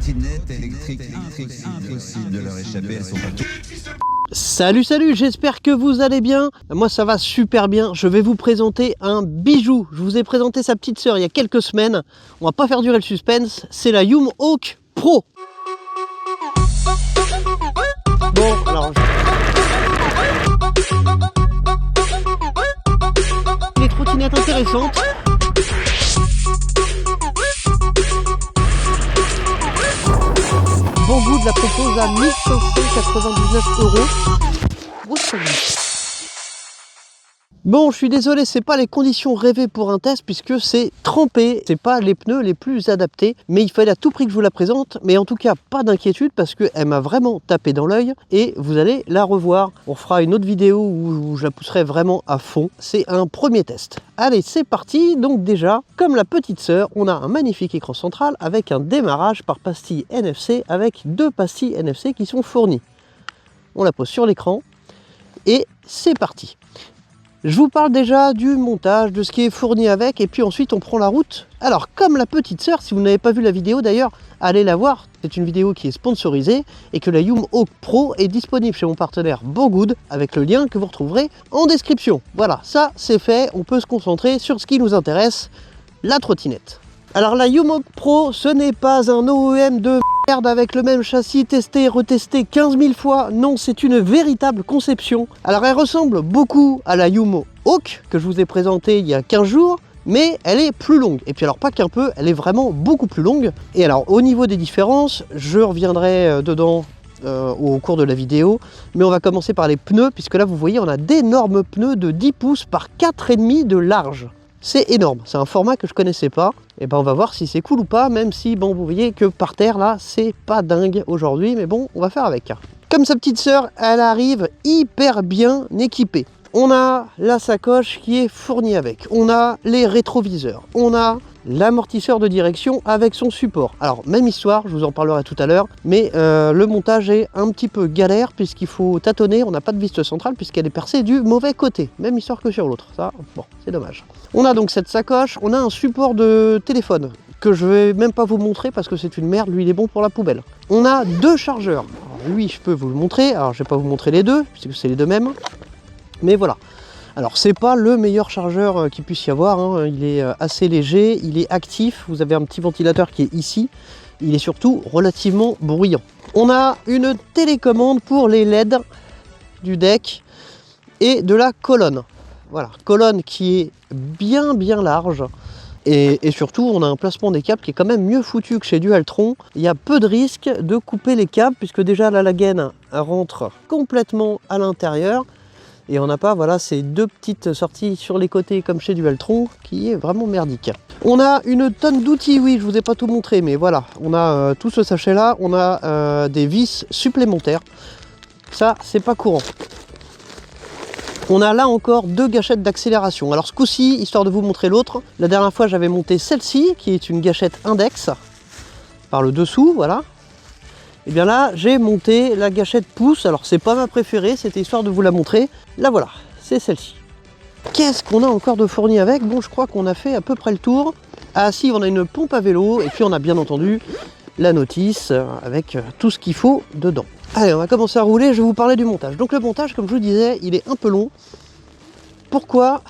trottinettes électriques, impossible de leur échapper, elles sont partout. Salut, j'espère que vous allez bien. Moi ça va super bien, je vais vous présenter un bijou. Je vous ai présenté sa petite sœur il y a quelques semaines. On va pas faire durer le suspense, c'est la Yumhawk Pro. Bon, alors... Les trottinettes intéressantes. Banggood la propose à 1599 €. Bon, je suis désolé, c'est pas les conditions rêvées pour un test puisque c'est trempé, c'est pas les pneus les plus adaptés, mais il fallait à tout prix que je vous la présente. Mais en tout cas, pas d'inquiétude parce qu'elle m'a vraiment tapé dans l'œil et vous allez la revoir. On fera une autre vidéo où je la pousserai vraiment à fond. C'est un premier test. Allez, c'est parti. Donc déjà, comme la petite sœur, on a un magnifique écran central avec un démarrage par pastille NFC avec 2 pastilles NFC qui sont fournies. On la pose sur l'écran et c'est parti. Je vous parle déjà du montage, de ce qui est fourni avec, et puis ensuite on prend la route. Alors, comme la petite sœur, si vous n'avez pas vu la vidéo d'ailleurs, allez la voir. C'est une vidéo qui est sponsorisée et que la Yumhawk Pro est disponible chez mon partenaire Banggood avec le lien que vous retrouverez en description. Voilà, ça c'est fait, on peut se concentrer sur ce qui nous intéresse, la trottinette. Alors la Yumhawk Pro, ce n'est pas un OEM de merde avec le même châssis testé et retesté 15 000 fois. Non, c'est une véritable conception. Alors elle ressemble beaucoup à la Yumhawk que je vous ai présentée il y a 15 jours, mais elle est plus longue. Et puis alors pas qu'un peu, elle est vraiment beaucoup plus longue. Et alors au niveau des différences, je reviendrai dedans au cours de la vidéo, mais on va commencer par les pneus, puisque là vous voyez on a d'énormes pneus de 10 pouces par 4,5 de large. C'est énorme, c'est un format que je connaissais pas. Et ben on va voir si c'est cool ou pas, même si bon vous voyez que par terre là c'est pas dingue aujourd'hui, mais bon on va faire avec. Comme sa petite sœur, elle arrive hyper bien équipée. On a la sacoche qui est fournie avec, on a les rétroviseurs, on a l'amortisseur de direction avec son support. Alors même histoire, je vous en parlerai tout à l'heure, mais le montage est un petit peu galère puisqu'il faut tâtonner, on n'a pas de vis centrale puisqu'elle est percée du mauvais côté, même histoire que sur l'autre, ça bon c'est dommage. On a donc cette sacoche, on a un support de téléphone que je vais même pas vous montrer parce que c'est une merde, lui il est bon pour la poubelle. On a 2 chargeurs, alors, lui je peux vous le montrer, alors je vais pas vous montrer les deux puisque c'est les deux mêmes, mais voilà. Alors c'est pas le meilleur chargeur qu'il puisse y avoir, hein. Il est assez léger, il est actif, vous avez un petit ventilateur qui est ici, il est surtout relativement bruyant. On a une télécommande pour les LED du deck et de la colonne. Voilà, colonne qui est bien large et surtout on a un placement des câbles qui est quand même mieux foutu que chez Dualtron. Il y a peu de risque de couper les câbles puisque déjà là la gaine rentre complètement à l'intérieur. Et on n'a pas voilà, ces 2 petites sorties sur les côtés comme chez Dualtron qui est vraiment merdique. On a une tonne d'outils, oui, je vous ai pas tout montré, mais voilà, on a tout ce sachet là, on a des vis supplémentaires. Ça, c'est pas courant. On a là encore 2 gâchettes d'accélération. Alors ce coup-ci, histoire de vous montrer l'autre, la dernière fois j'avais monté celle-ci, qui est une gâchette index, par le dessous, voilà. Et bien là, j'ai monté la gâchette pouce. Alors c'est pas ma préférée, c'était histoire de vous la montrer. Là voilà, c'est celle-ci. Qu'est-ce qu'on a encore de fourni avec? Bon, je crois qu'on a fait à peu près le tour. Ah si, on a une pompe à vélo et puis on a bien entendu la notice avec tout ce qu'il faut dedans. Allez, on va commencer à rouler, je vais vous parler du montage. Donc le montage, comme je vous disais, il est un peu long. Pourquoi?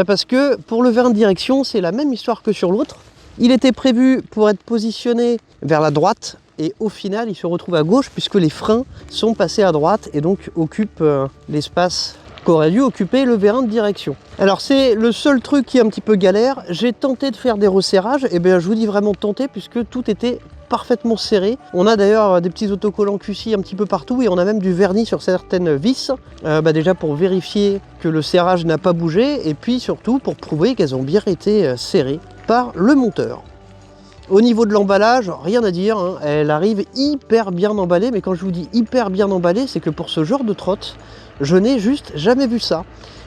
Parce que pour le verre de direction, c'est la même histoire que sur l'autre. Il était prévu pour être positionné vers la droite. Et au final, il se retrouve à gauche puisque les freins sont passés à droite et donc occupent l'espace qu'aurait dû occuper le vérin de direction. Alors c'est le seul truc qui est un petit peu galère. J'ai tenté de faire des resserrages, et bien je vous dis vraiment tenter puisque tout était parfaitement serré. On a d'ailleurs des petits autocollants QC un petit peu partout et on a même du vernis sur certaines vis. Déjà pour vérifier que le serrage n'a pas bougé et puis surtout pour prouver qu'elles ont bien été serrées par le monteur. Au niveau de l'emballage, rien à dire, hein. Elle arrive hyper bien emballée, mais quand je vous dis hyper bien emballée, c'est que pour ce genre de trotte, Je n'ai juste jamais vu ça.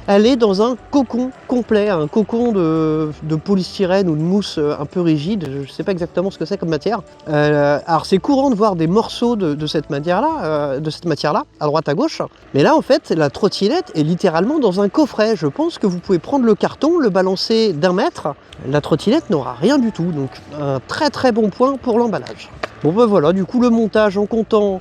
Elle est dans un cocon complet, un cocon de polystyrène ou de mousse un peu rigide, je ne sais pas exactement ce que c'est comme matière. Alors c'est courant de voir des morceaux de cette matière-là, à droite à gauche, mais là en fait la trottinette est littéralement dans un coffret. Je pense que vous pouvez prendre le carton, le balancer d'1 mètre, la trottinette n'aura rien du tout, donc un très très bon point pour l'emballage. Bon ben voilà, du coup le montage en comptant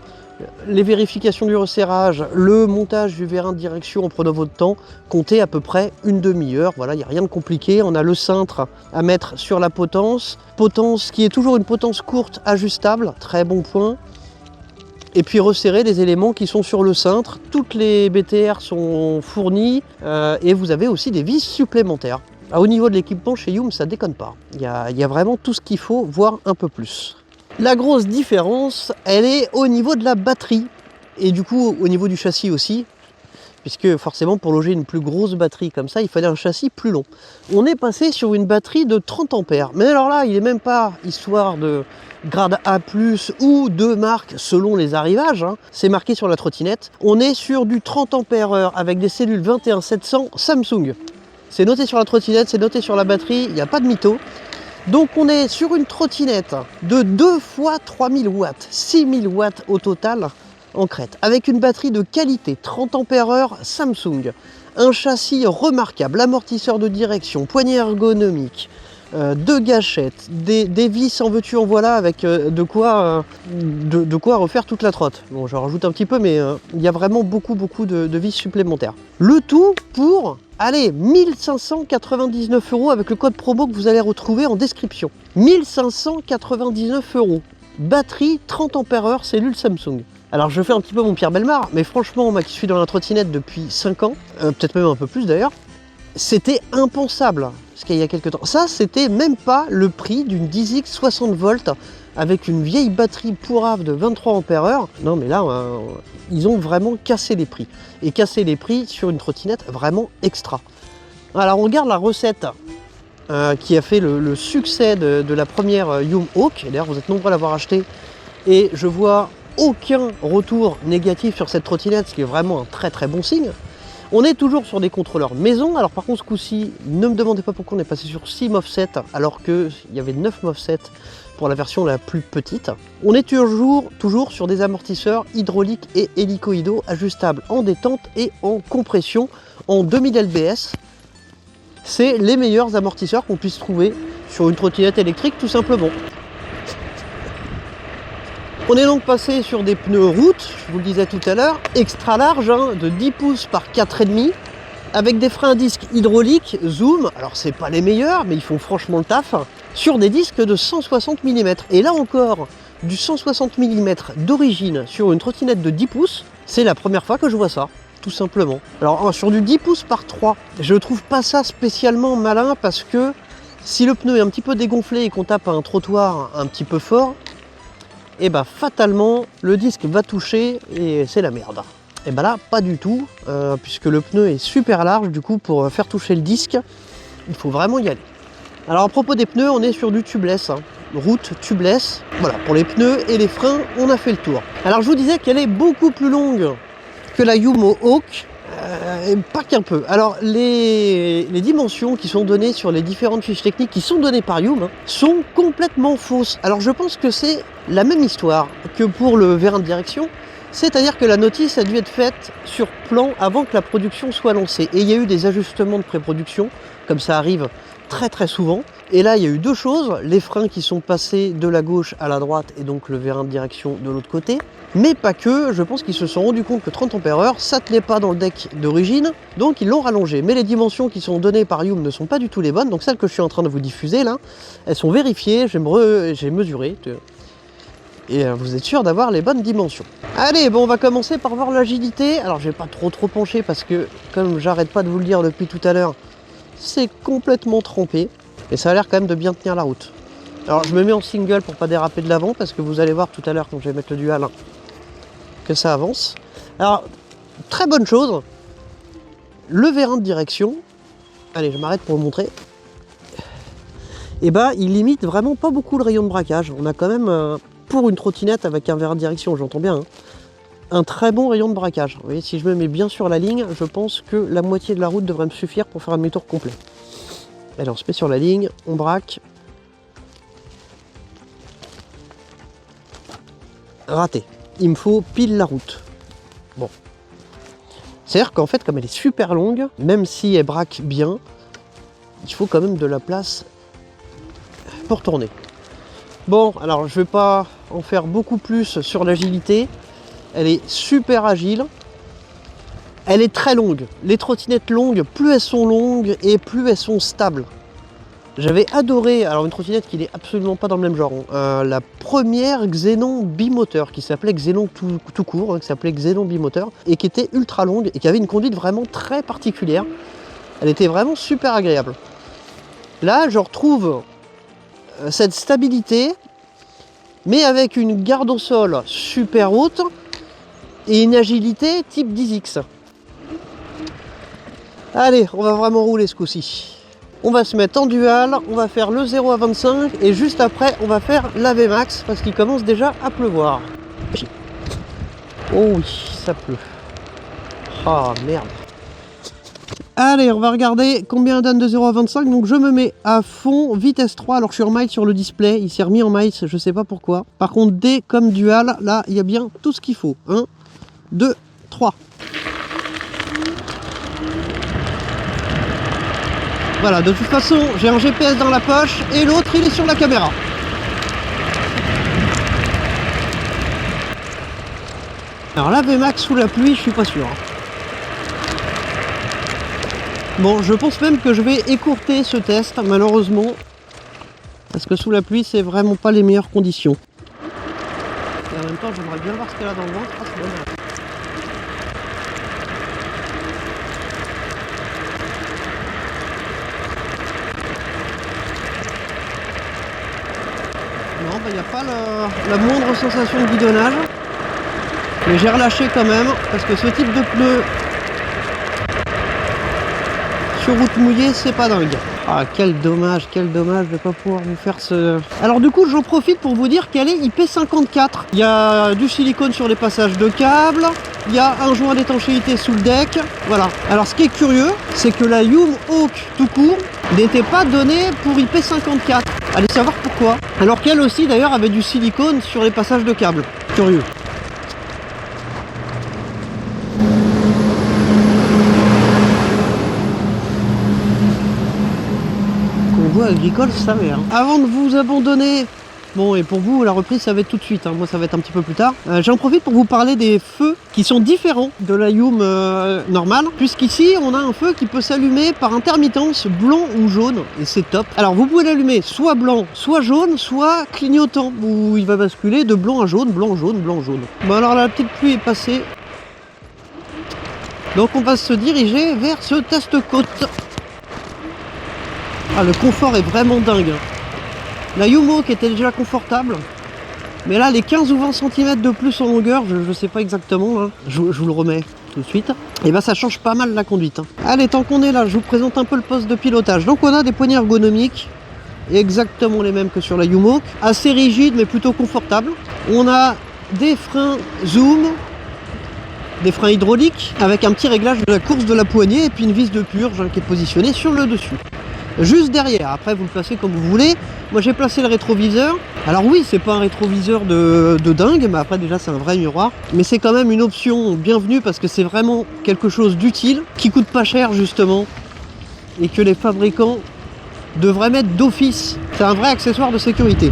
les vérifications du resserrage, le montage du vérin de direction en prenant votre temps, comptez à peu près une demi-heure. Voilà, il n'y a rien de compliqué. On a le cintre à mettre sur la potence qui est toujours une potence courte ajustable, très bon point. Et puis resserrer les éléments qui sont sur le cintre. Toutes les BTR sont fournies et vous avez aussi des vis supplémentaires. Au niveau de l'équipement chez Youm, ça déconne pas. Il y a vraiment tout ce qu'il faut, voire un peu plus. La grosse différence, elle est au niveau de la batterie et du coup au niveau du châssis aussi, puisque forcément pour loger une plus grosse batterie comme ça, il fallait un châssis plus long. On est passé sur une batterie de 30 ampères, mais alors là, il n'est même pas histoire de grade A+, ou de marque selon les arrivages, hein. C'est marqué sur la trottinette. On est sur du 30 ampères/heure avec des cellules 21700 Samsung. C'est noté sur la trottinette, c'est noté sur la batterie, il n'y a pas de mytho. Donc on est sur une trottinette de 2 fois 3000 watts, 6000 watts au total en crête, avec une batterie de qualité 30 ampères/heure Samsung, un châssis remarquable, amortisseur de direction, poignée ergonomique, 2 gâchettes, des vis en veux-tu en voilà avec de quoi refaire toute la trotte. Bon, je rajoute un petit peu, mais il y a vraiment beaucoup de vis supplémentaires. Le tout pour, allez, 1599 € avec le code promo que vous allez retrouver en description. 1599 €. Batterie 30 ampères/heure, cellule Samsung. Alors je fais un petit peu mon Pierre Bellemare, mais franchement, moi qui suis dans la trottinette depuis 5 ans, peut-être même un peu plus d'ailleurs, c'était impensable ce qu'il y a quelques temps. Ça, c'était même pas le prix d'une 10X 60 volts avec une vieille batterie pourrave de 23 ampères/heure. Non mais là, ils ont vraiment cassé les prix. Et cassé les prix sur une trottinette vraiment extra. Alors on regarde la recette qui a fait le succès de la première Youm Hawk. D'ailleurs, vous êtes nombreux à l'avoir acheté. Et je vois aucun retour négatif sur cette trottinette, ce qui est vraiment un très très bon signe. On est toujours sur des contrôleurs maison. Alors par contre, ce coup-ci, ne me demandez pas pourquoi on est passé sur 6 MOVSET alors qu'il y avait 9 MOVSET pour la version la plus petite. On est toujours sur des amortisseurs hydrauliques et hélicoïdaux ajustables en détente et en compression en 2000 lbs. C'est les meilleurs amortisseurs qu'on puisse trouver sur une trottinette électrique tout simplement. On est donc passé sur des pneus route, je vous le disais tout à l'heure, extra large, hein, de 10 pouces par 4,5, avec des freins à disque hydrauliques, Zoom, alors c'est pas les meilleurs, mais ils font franchement le taf, sur des disques de 160 mm. Et là encore, du 160 mm d'origine sur une trottinette de 10 pouces, c'est la première fois que je vois ça, tout simplement. Alors sur du 10 pouces par 3, je trouve pas ça spécialement malin, parce que si le pneu est un petit peu dégonflé et qu'on tape à un trottoir un petit peu fort, et bah fatalement le disque va toucher et c'est la merde. Et bah là pas du tout, puisque le pneu est super large, du coup pour faire toucher le disque, il faut vraiment y aller. Alors à propos des pneus, on est sur du tubeless, hein. Route tubeless. Voilà, pour les pneus et les freins, on a fait le tour. Alors je vous disais qu'elle est beaucoup plus longue que la Youm Hawk. Pas qu'un peu. Alors les dimensions qui sont données sur les différentes fiches techniques qui sont données par Youm, hein, sont complètement fausses. Alors je pense que c'est la même histoire que pour le vérin de direction, c'est-à-dire que la notice a dû être faite sur plan avant que la production soit lancée. Et il y a eu des ajustements de pré-production, comme ça arrive très très souvent. Et là il y a eu deux choses, les freins qui sont passés de la gauche à la droite et donc le vérin de direction de l'autre côté. Mais pas que, je pense qu'ils se sont rendus compte que 30 ampères/heure, ça ne tenait pas dans le deck d'origine, donc ils l'ont rallongé. Mais les dimensions qui sont données par Youm ne sont pas du tout les bonnes, donc celles que je suis en train de vous diffuser là, elles sont vérifiées, j'ai mesuré, et vous êtes sûr d'avoir les bonnes dimensions. Allez, bon, on va commencer par voir l'agilité. Alors je vais pas trop pencher parce que, comme j'arrête pas de vous le dire depuis tout à l'heure, c'est complètement trempé, et ça a l'air quand même de bien tenir la route. Alors je me mets en single pour pas déraper de l'avant, parce que vous allez voir tout à l'heure quand je vais mettre le dual, que ça avance. Alors, très bonne chose, le vérin de direction, allez je m'arrête pour vous montrer, et bah il limite vraiment pas beaucoup le rayon de braquage. On a quand même, pour une trottinette avec un vérin de direction, j'entends bien, hein, un très bon rayon de braquage. Vous voyez, si je me mets bien sur la ligne, je pense que la moitié de la route devrait me suffire pour faire un demi-tour complet. Allez, on se met sur la ligne, on braque. Raté. Il me faut pile la route. Bon. C'est-à-dire qu'en fait, comme elle est super longue, même si elle braque bien, il faut quand même de la place pour tourner. Bon, alors je vais pas en faire beaucoup plus sur l'agilité. Elle est super agile. Elle est très longue. Les trottinettes longues, plus elles sont longues et plus elles sont stables. J'avais adoré, alors une trottinette qui n'est absolument pas dans le même genre, la première Xenon bimoteur qui s'appelait Xenon tout court, qui s'appelait Xenon bimoteur et qui était ultra longue et qui avait une conduite vraiment très particulière. Elle était vraiment super agréable. Là, je retrouve cette stabilité, mais avec une garde au sol super haute et une agilité type 10X. Allez, on va vraiment rouler ce coup-ci. On va se mettre en dual, on va faire le 0 à 25 et juste après on va faire la VMAX parce qu'il commence déjà à pleuvoir. Oh oui, ça pleut. Ah merde. Allez, on va regarder combien donne de 0 à 25. Donc je me mets à fond, vitesse 3. Alors je suis en miles sur le display, il s'est remis en miles, je sais pas pourquoi. Par contre, D comme dual, là il y a bien tout ce qu'il faut. 1, 2, 3. Voilà, de toute façon, j'ai un GPS dans la poche et l'autre, il est sur la caméra. Alors la VMAX sous la pluie, je suis pas sûr. Bon, je pense même que je vais écourter ce test, malheureusement. Parce que sous la pluie, c'est vraiment pas les meilleures conditions. Et en même temps, j'aimerais bien voir ce qu'elle a dans le ventre. Ah, c'est bon. Non, il n'y a pas la moindre sensation de bidonnage. Mais j'ai relâché quand même, parce que ce type de pneu sur route mouillée, c'est pas dingue. Ah, quel dommage de ne pas pouvoir vous faire ce... Alors du coup, j'en profite pour vous dire qu'elle est IP54. Il y a du silicone sur les passages de câbles, il y a un joint d'étanchéité sous le deck, voilà. Alors ce qui est curieux, c'est que la Yum Hawk tout court n'était pas donnée pour IP54. Allez savoir pourquoi. Alors qu'elle aussi d'ailleurs avait du silicone sur les passages de câbles. Curieux. Convoi agricole, ça va. Avant de vous abandonner, bon et pour vous la reprise ça va être tout de suite, moi ça va être un petit peu plus tard. J'en profite pour vous parler des feux qui sont différents de la Yum normale, puisqu'ici on a un feu qui peut s'allumer par intermittence blanc ou jaune et c'est top. Alors vous pouvez l'allumer soit blanc, soit jaune, soit clignotant où il va basculer de blanc à jaune, blanc, jaune, blanc, jaune. Bon alors la petite pluie est passée. Donc on va se diriger vers ce test-côte. Ah, le confort est vraiment dingue. La Yum Hawk était déjà confortable. Mais là, les 15 ou 20 cm de plus en longueur, je sais pas exactement, là. Je vous le remets tout de suite. Et ben ça change pas mal la conduite. Allez, tant qu'on est là, je vous présente un peu le poste de pilotage. Donc on a des poignées ergonomiques, exactement les mêmes que sur la Yum Hawk. Assez rigides, mais plutôt confortables. On a des freins zoom, des freins hydrauliques, avec un petit réglage de la course de la poignée, et puis une vis de purge qui est positionnée sur le dessus. Juste derrière, après vous le placez comme vous voulez. Moi j'ai placé le rétroviseur. Alors oui, c'est pas un rétroviseur de dingue, mais après déjà c'est un vrai miroir. Mais c'est quand même une option bienvenue parce que c'est vraiment quelque chose d'utile, qui coûte pas cher justement, et que les fabricants devraient mettre d'office. C'est un vrai accessoire de sécurité.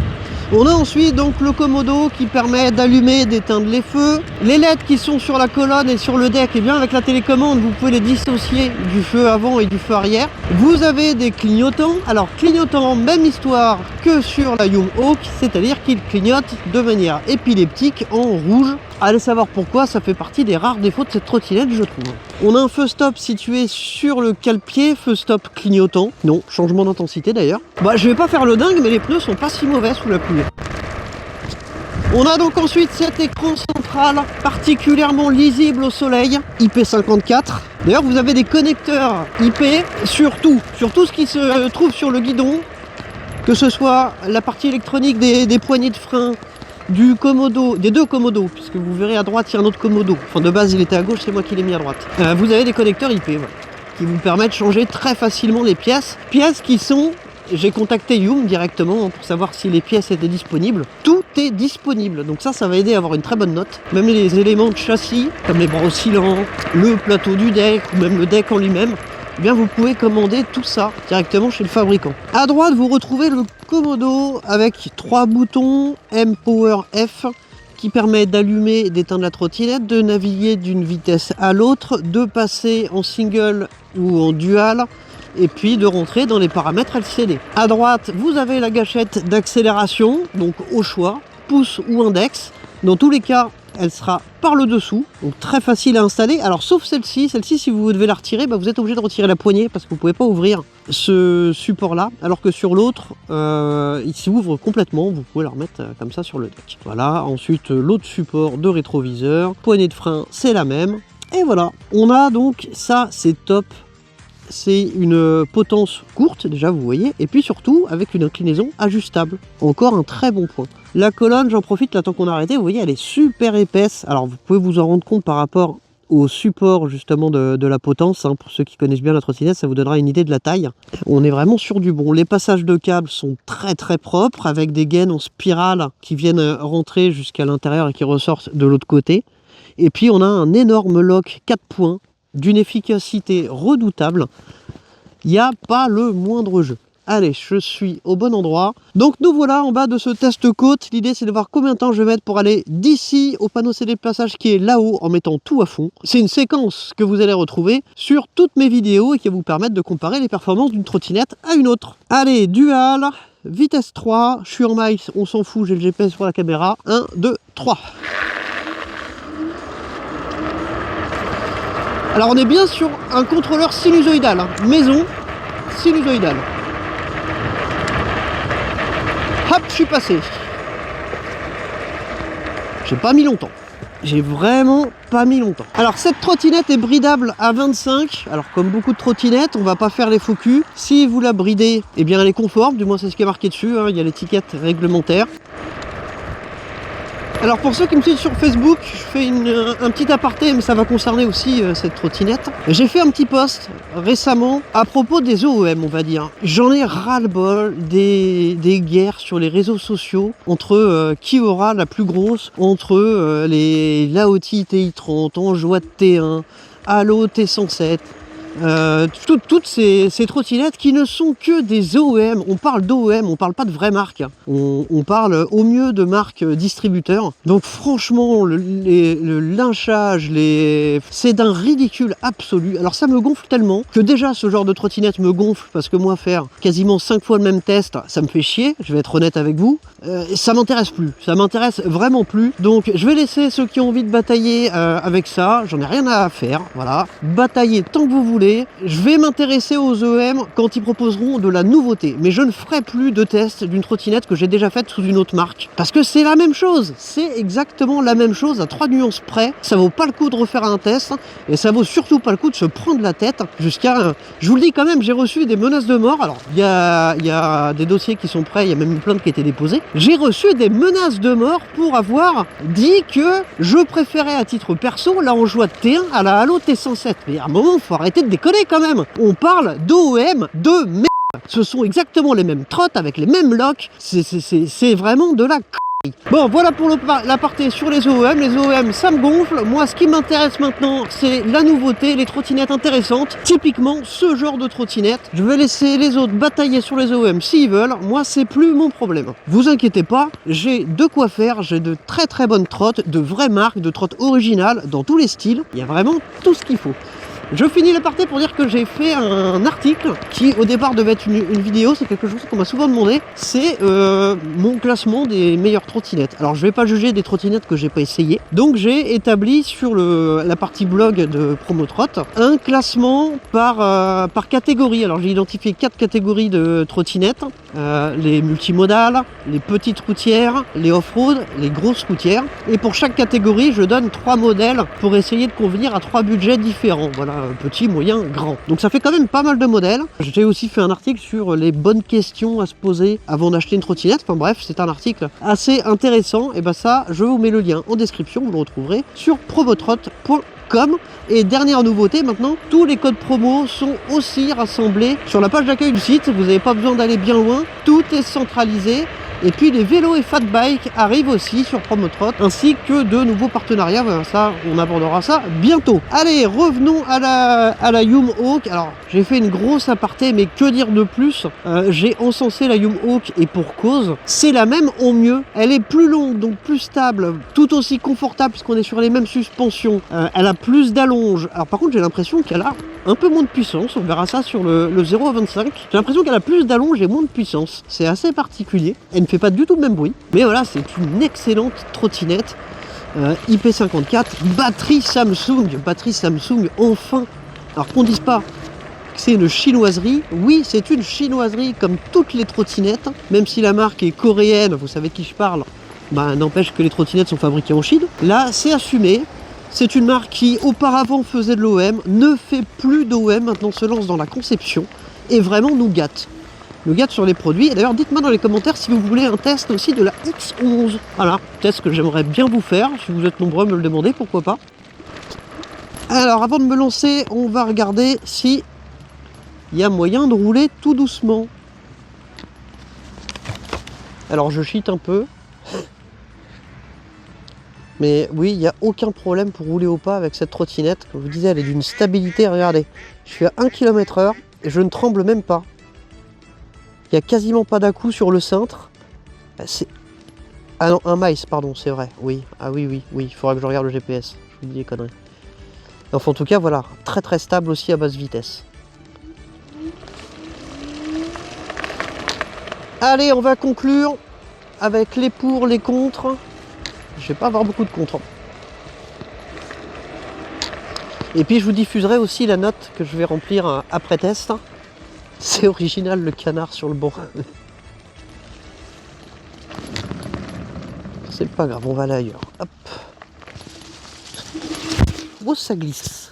On a ensuite donc le commodo qui permet d'allumer et d'éteindre les feux. Les LED qui sont sur la colonne et sur le deck, et bien avec la télécommande vous pouvez les dissocier du feu avant et du feu arrière. Vous avez des clignotants. Alors clignotants, même histoire que sur la Yum Hawk, c'est-à-dire qu'ils clignotent de manière épileptique en rouge. Allez savoir pourquoi, ça fait partie des rares défauts de cette trottinette je trouve. On a un feu stop situé sur le cale-pied, feu stop clignotant. Non, changement d'intensité d'ailleurs. Bah je vais pas faire le dingue, mais les pneus sont pas si mauvais sous la pluie. On a donc ensuite cet écran central particulièrement lisible au soleil, IP54. D'ailleurs vous avez des connecteurs IP sur tout ce qui se trouve sur le guidon, que ce soit la partie électronique des poignées de frein, du Komodo, des deux Komodo, puisque vous verrez à droite il y a un autre Komodo. Enfin de base il était à gauche, c'est moi qui l'ai mis à droite. Vous avez des connecteurs IP voilà, qui vous permettent de changer très facilement les pièces. Pièces qui sont... J'ai contacté Youm directement pour savoir si les pièces étaient disponibles. Tout est disponible, donc ça va aider à avoir une très bonne note. Même les éléments de châssis, comme les bras oscillants, le plateau du deck, ou même le deck en lui-même, eh bien vous pouvez commander tout ça directement chez le fabricant. À droite, vous retrouvez le Komodo avec 3 boutons M-Power F qui permet d'allumer et d'éteindre la trottinette, de naviguer d'une vitesse à l'autre, de passer en single ou en dual, et puis de rentrer dans les paramètres LCD. À droite, vous avez la gâchette d'accélération, donc au choix, pouce ou index. Dans tous les cas, elle sera par le dessous, donc très facile à installer. Alors sauf celle-ci, si vous devez la retirer, vous êtes obligé de retirer la poignée parce que vous ne pouvez pas ouvrir ce support-là, alors que sur l'autre, il s'ouvre complètement, vous pouvez la remettre comme ça sur le deck. Voilà, ensuite l'autre support de rétroviseur, poignée de frein, c'est la même. Et voilà, on a donc ça, c'est top. C'est une potence courte, déjà vous voyez, et puis surtout avec une inclinaison ajustable. Encore un très bon point. La colonne, j'en profite là tant qu'on a arrêté, vous voyez, elle est super épaisse. Alors vous pouvez vous en rendre compte par rapport au support justement de la potence. Hein. Pour ceux qui connaissent bien la trottinette, ça vous donnera une idée de la taille. On est vraiment sur du bon. Les passages de câbles sont très très propres, avec des gaines en spirale qui viennent rentrer jusqu'à l'intérieur et qui ressortent de l'autre côté. Et puis on a un énorme lock 4 points, d'une efficacité redoutable. Il n'y a pas le moindre jeu. Allez, je suis au bon endroit. Donc nous voilà en bas de ce test côte. L'idée c'est de voir combien de temps je vais mettre pour aller d'ici au panneau CD de passage qui est là-haut en mettant tout à fond. C'est une séquence que vous allez retrouver sur toutes mes vidéos et qui va vous permettre de comparer les performances d'une trottinette à une autre. Allez, dual, vitesse 3, je suis en miles, on s'en fout, j'ai le GPS pour la caméra. 1, 2, 3. Alors on est bien sur un contrôleur sinusoïdal, hein. Maison sinusoïdale. Hop, je suis passé. J'ai pas mis longtemps. J'ai vraiment pas mis longtemps. Alors cette trottinette est bridable à 25. Alors comme beaucoup de trottinettes, on va pas faire les faux culs. Si vous la bridez, eh bien elle est conforme, du moins c'est ce qui est marqué dessus, hein. Il y a l'étiquette réglementaire. Alors pour ceux qui me suivent sur Facebook, je fais un petit aparté, mais ça va concerner aussi cette trottinette. J'ai fait un petit post récemment à propos des OEM, on va dire. J'en ai ras-le-bol des guerres sur les réseaux sociaux entre qui aura la plus grosse, entre les Laotti TI30, Enjoie T1, Halo T107. Toutes ces trottinettes qui ne sont que des OEM. On parle d'OEM, on parle pas de vraies marques. On parle au mieux de marques distributeurs. Donc franchement, le lynchage, c'est d'un ridicule absolu. Alors ça me gonfle tellement que déjà ce genre de trottinette me gonfle parce que moi faire quasiment 5 fois le même test, ça me fait chier, je vais être honnête avec vous. Ça m'intéresse plus, ça m'intéresse vraiment plus. Donc je vais laisser ceux qui ont envie de batailler avec ça, j'en ai rien à faire, voilà. Bataillez tant que vous voulez. Je vais m'intéresser aux OEM quand ils proposeront de la nouveauté, mais je ne ferai plus de test d'une trottinette que j'ai déjà faite sous une autre marque, parce que c'est la même chose, c'est exactement la même chose à 3 nuances près. Ça vaut pas le coup de refaire un test, et ça vaut surtout pas le coup de se prendre la tête jusqu'à... Je vous le dis quand même, j'ai reçu des menaces de mort. Alors il y a des dossiers qui sont prêts, il y a même une plainte qui a été déposée. J'ai reçu des menaces de mort pour avoir dit que je préférais à titre perso la Enjoie T1 à la Halo T107. Mais à un moment, faut arrêter de déconner quand même. On parle d'OEM de merde. Ce sont exactement les mêmes trottes avec les mêmes locks. C'est vraiment de la c***. Bon, voilà pour l'aparté sur les OEM. Les OEM, ça me gonfle. Moi, ce qui m'intéresse maintenant, c'est la nouveauté, les trottinettes intéressantes. Typiquement, ce genre de trottinette. Je vais laisser les autres batailler sur les OEM s'ils veulent. Moi, c'est plus mon problème. Vous inquiétez pas, j'ai de quoi faire. J'ai de très très bonnes trottes, de vraies marques, de trottes originales, dans tous les styles. Il y a vraiment tout ce qu'il faut. Je finis l'aparté pour dire que j'ai fait un article qui au départ devait être une vidéo, c'est quelque chose qu'on m'a souvent demandé, c'est mon classement des meilleures trottinettes. Alors je vais pas juger des trottinettes que j'ai pas essayé, donc j'ai établi sur la partie blog de Promotrot un classement par catégorie. Alors j'ai identifié 4 catégories de trottinettes, les multimodales, les petites routières, les off-road, les grosses routières, et pour chaque catégorie je donne 3 modèles pour essayer de convenir à 3 budgets différents. Voilà, petit, moyen, grand. Donc ça fait quand même pas mal de modèles. J'ai aussi fait un article sur les bonnes questions à se poser avant d'acheter une trottinette. Enfin bref, c'est un article assez intéressant. Et ben ça, je vous mets le lien en description, vous le retrouverez sur probotrot.com. Et dernière nouveauté maintenant, tous les codes promo sont aussi rassemblés sur la page d'accueil du site. Vous n'avez pas besoin d'aller bien loin, tout est centralisé. Et puis les vélos et fat bike arrivent aussi sur Promotrot, ainsi que de nouveaux partenariats. Voilà, ça, on abordera ça bientôt. Allez, revenons à la Yum Hawk. Alors, j'ai fait une grosse aparté, mais que dire de plus? J'ai encensé la Yum Hawk et pour cause. C'est la même en mieux. Elle est plus longue, donc plus stable, tout aussi confortable puisqu'on est sur les mêmes suspensions. Elle a plus d'allonge. Alors par contre, j'ai l'impression qu'elle a un peu moins de puissance. On verra ça sur le 0 à 25. J'ai l'impression qu'elle a plus d'allonge et moins de puissance. C'est assez particulier. Elle ne fait pas du tout le même bruit. Mais voilà, c'est une excellente trottinette. IP54, batterie Samsung, enfin. Alors qu'on dise pas que c'est une chinoiserie. Oui, c'est une chinoiserie comme toutes les trottinettes. Même si la marque est coréenne, vous savez de qui je parle. Bah, n'empêche que les trottinettes sont fabriquées en Chine. Là, c'est assumé. C'est une marque qui auparavant faisait de l'OM, ne fait plus d'OM, maintenant se lance dans la conception et vraiment nous gâte. Nous gâte sur les produits. Et d'ailleurs, dites-moi dans les commentaires si vous voulez un test aussi de la X11. Voilà, test que j'aimerais bien vous faire. Si vous êtes nombreux à me le demander, pourquoi pas. Alors, avant de me lancer, on va regarder si il y a moyen de rouler tout doucement. Alors, je cheat un peu. Mais oui, il n'y a aucun problème pour rouler au pas avec cette trottinette. Comme je vous disais, elle est d'une stabilité. Regardez, je suis à 1 km/h et je ne tremble même pas. Il n'y a quasiment pas d'à-coup sur le cintre. Ah non, un mice, pardon, c'est vrai. Oui, ah oui, il faudra que je regarde le GPS. Je vous dis des conneries. Enfin, en tout cas, voilà, très très stable aussi à basse vitesse. Allez, on va conclure avec les pour, les contre. Je vais pas avoir beaucoup de contre. Et puis je vous diffuserai aussi la note que je vais remplir après test. C'est original le canard sur le banc. C'est pas grave, on va aller ailleurs. Hop. Oh, ça glisse.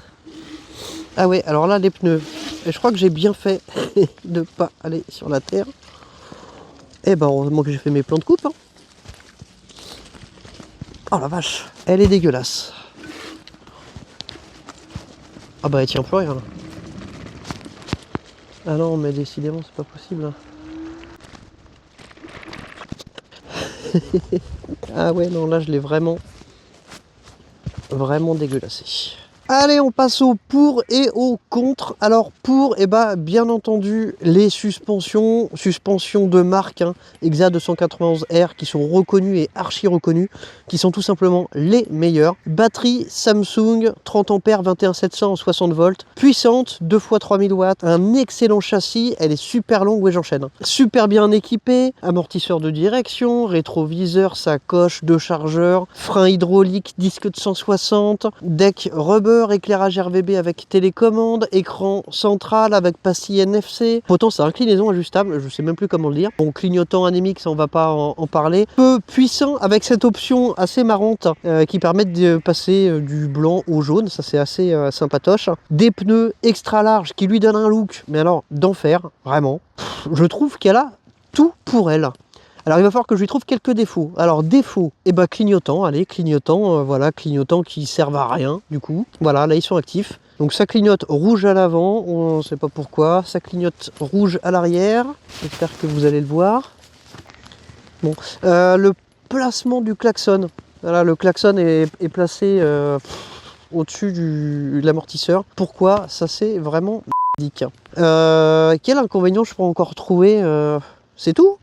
Ah ouais, alors là les pneus. Et je crois que j'ai bien fait de pas aller sur la terre. Eh ben heureusement que j'ai fait mes plans de coupe. Hein. Oh la vache, elle est dégueulasse. Ah bah elle tient plus rien là. Ah non mais décidément c'est pas possible. Hein. Ah ouais non là je l'ai vraiment dégueulassé. Allez, on passe au pour et au contre. Alors pour, eh ben, bien entendu, les suspensions de marque, hein, EXA 291R, qui sont reconnues et archi reconnues, qui sont tout simplement les meilleures. Batterie Samsung, 30 ampères, 21700 en 60 volts, puissante, 2 x 3000 watts, un excellent châssis, elle est super longue, ouais j'enchaîne. Hein. Super bien équipée, amortisseur de direction, rétroviseur, sacoche, 2 chargeurs, frein hydraulique, disque de 160, deck rubber, éclairage RVB avec télécommande, écran central avec pastille NFC, potence à inclinaison ajustable, je sais même plus comment le dire. Bon, clignotant anémique, ça on va pas en parler. Peu puissant avec cette option assez marrante qui permet de passer du blanc au jaune, ça c'est assez sympatoche. Des pneus extra larges qui lui donnent un look, mais alors d'enfer, vraiment. Je trouve qu'elle a tout pour elle. Alors il va falloir que je lui trouve quelques défauts. Alors défauts, eh ben clignotant, allez, clignotant, voilà, clignotant qui servent à rien du coup. Voilà, là ils sont actifs. Donc ça clignote rouge à l'avant, on ne sait pas pourquoi. Ça clignote rouge à l'arrière, j'espère que vous allez le voir. Bon, le placement du klaxon. Voilà, le klaxon est placé au-dessus de l'amortisseur. Pourquoi? Ça c'est vraiment dick. Quel inconvénient je peux encore trouver? C'est tout.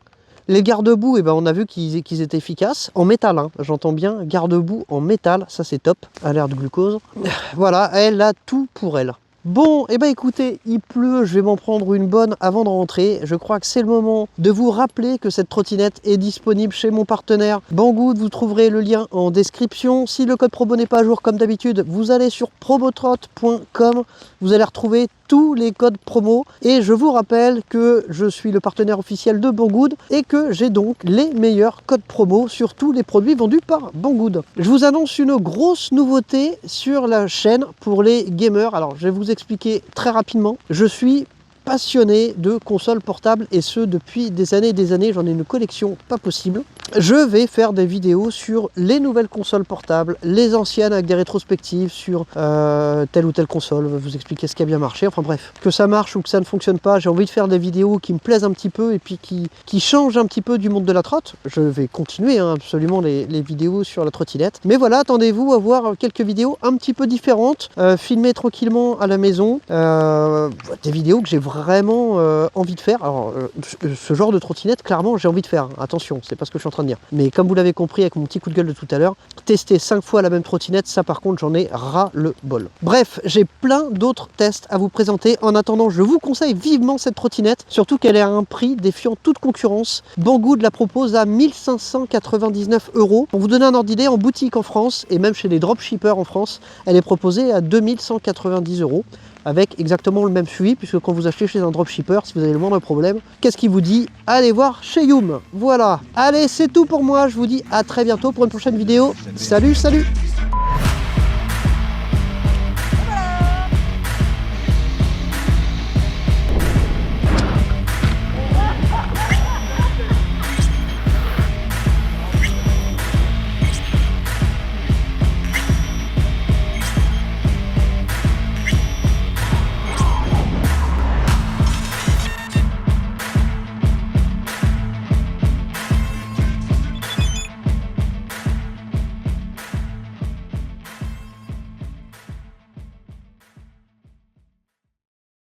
Les garde-boue, eh ben, on a vu qu'ils étaient efficaces. En métal, hein, j'entends bien, garde-boue en métal, ça c'est top, à l'air de glucose. Voilà, elle a tout pour elle. Bon, eh ben écoutez, il pleut, je vais m'en prendre une bonne avant de rentrer. Je crois que c'est le moment de vous rappeler que cette trottinette est disponible chez mon partenaire Banggood. Vous trouverez le lien en description. Si le code promo n'est pas à jour comme d'habitude, vous allez sur probotrot.com. Vous allez retrouver tous les codes promo. Et je vous rappelle que je suis le partenaire officiel de Banggood et que j'ai donc les meilleurs codes promo sur tous les produits vendus par Banggood. Je vous annonce une grosse nouveauté sur la chaîne pour les gamers. Alors je vais vous expliquer très rapidement. Je suis passionné de consoles portables et ce depuis des années, j'en ai une collection pas possible. Je vais faire des vidéos sur les nouvelles consoles portables, les anciennes avec des rétrospectives sur telle ou telle console, vous expliquer ce qui a bien marché, enfin bref, que ça marche ou que ça ne fonctionne pas, j'ai envie de faire des vidéos qui me plaisent un petit peu et puis qui changent un petit peu du monde de la trotte. Je vais continuer absolument les vidéos sur la trottinette, mais voilà, attendez-vous à voir quelques vidéos un petit peu différentes, filmées tranquillement à la maison, des vidéos que j'ai vraiment envie de faire. Alors ce genre de trottinette, clairement j'ai envie de faire, attention, c'est pas ce que je suis en train de dire, mais comme vous l'avez compris avec mon petit coup de gueule de tout à l'heure, tester 5 fois la même trottinette, ça par contre j'en ai ras le bol. Bref, j'ai plein d'autres tests à vous présenter. En attendant, je vous conseille vivement cette trottinette, surtout qu'elle est à un prix défiant toute concurrence. Banggood la propose à 1599 €. Pour vous donner un ordre d'idée, en boutique en France et même chez les dropshippers en France, elle est proposée à 2190 € avec exactement le même suivi, puisque quand vous achetez chez un dropshipper, si vous avez le moindre problème, qu'est-ce qu'il vous dit? Allez voir chez Youm. Voilà. Allez, c'est tout pour moi. Je vous dis à très bientôt pour une prochaine vidéo. Salut, salut!